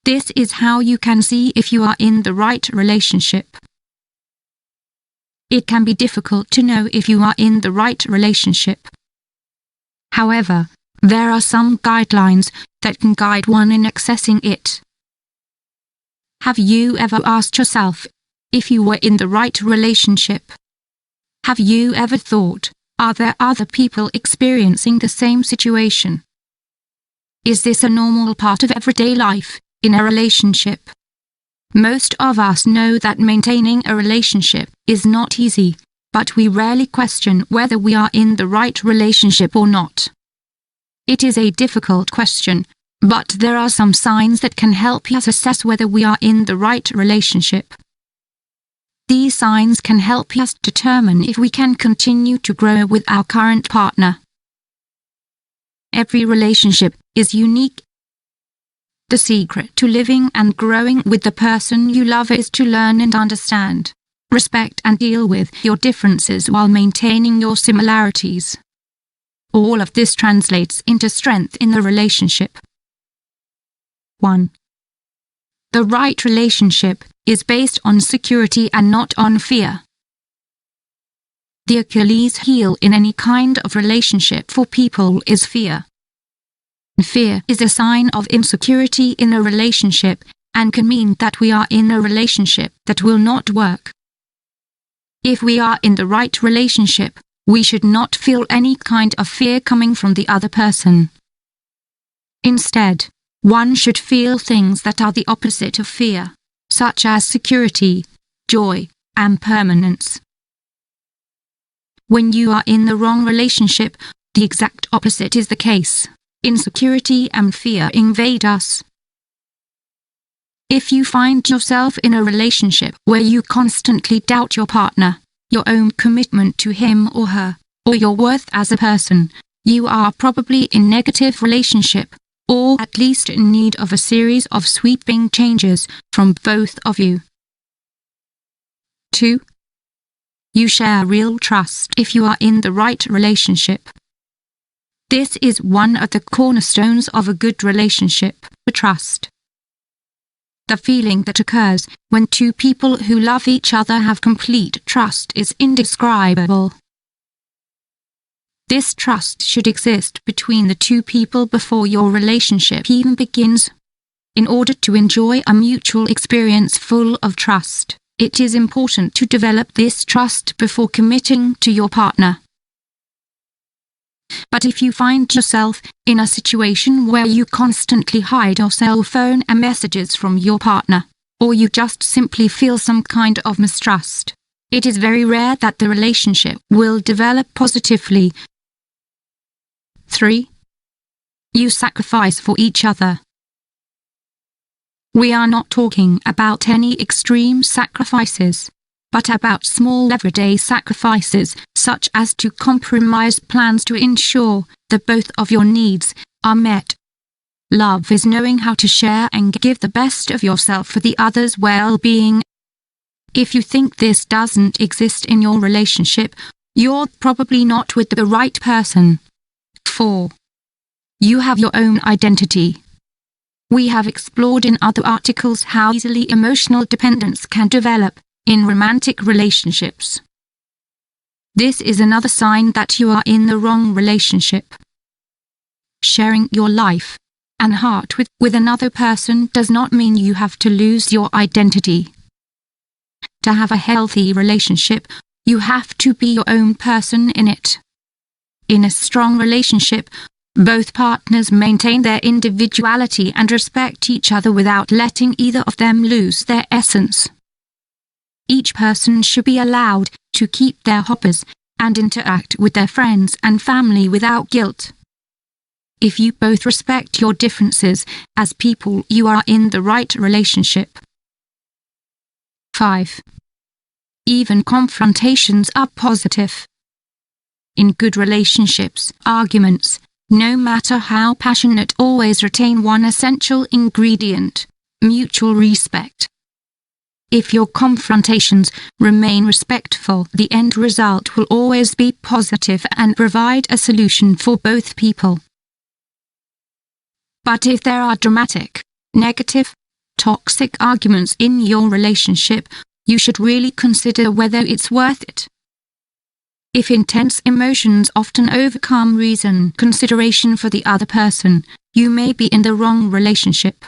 This is how you can see if you are in the right relationship. It can be difficult to know if you are in the right relationship. However, there are some guidelines that can guide one in accessing it. Have you ever asked yourself if you were in the right relationship? Have you ever thought, are there other people experiencing the same situation? Is this a normal part of everyday life in a relationship? Most of us know that maintaining a relationship is not easy, but we rarely question whether we are in the right relationship or not. It is a difficult question, but there are some signs that can help us assess whether we are in the right relationship. These signs can help us determine if we can continue to grow with our current partner. Every relationship is unique. The secret to living and growing with the person you love is to learn and understand, respect and deal with your differences while maintaining your similarities. All of this translates into strength in the relationship. 1. The right relationship is based on security and not on fear. The Achilles heel in any kind of relationship for people is fear. Fear is a sign of insecurity in a relationship and can mean that we are in a relationship that will not work. If we are in the right relationship, we should not feel any kind of fear coming from the other person. Instead, one should feel things that are the opposite of fear, such as security, joy, and permanence. When you are in the wrong relationship, the exact opposite is the case. Insecurity and fear invade us. If you find yourself in a relationship where you constantly doubt your partner, your own commitment to him or her, or your worth as a person, you are probably in a negative relationship, or at least in need of a series of sweeping changes from both of you. 2. You share real trust if you are in the right relationship. This is one of the cornerstones of a good relationship, trust. The feeling that occurs when two people who love each other have complete trust is indescribable. This trust should exist between the two people before your relationship even begins. In order to enjoy a mutual experience full of trust, it is important to develop this trust before committing to your partner. But if you find yourself in a situation where you constantly hide your cell phone and messages from your partner, or you just simply feel some kind of mistrust, it is very rare that the relationship will develop positively. 3. You sacrifice for each other. We are not talking about any extreme sacrifices, but about small everyday sacrifices, such as to compromise plans to ensure that both of your needs are met. Love is knowing how to share and give the best of yourself for the other's well-being. If you think this doesn't exist in your relationship, you're probably not with the right person. 4. You have your own identity. We have explored in other articles how easily emotional dependence can develop in romantic relationships. This is another sign that you are in the wrong relationship. Sharing your life and heart with another person does not mean you have to lose your identity. To have a healthy relationship, you have to be your own person in it. In a strong relationship, both partners maintain their individuality and respect each other without letting either of them lose their essence. Each person should be allowed to keep their hobbies and interact with their friends and family without guilt. If you both respect your differences as people, you are in the right relationship. 5. Even confrontations are positive. In good relationships, arguments, no matter how passionate, always retain one essential ingredient: mutual respect. If your confrontations remain respectful, the end result will always be positive and provide a solution for both people. But if there are dramatic, negative, toxic arguments in your relationship, you should really consider whether it's worth it. If intense emotions often overcome reason, consideration for the other person, you may be in the wrong relationship.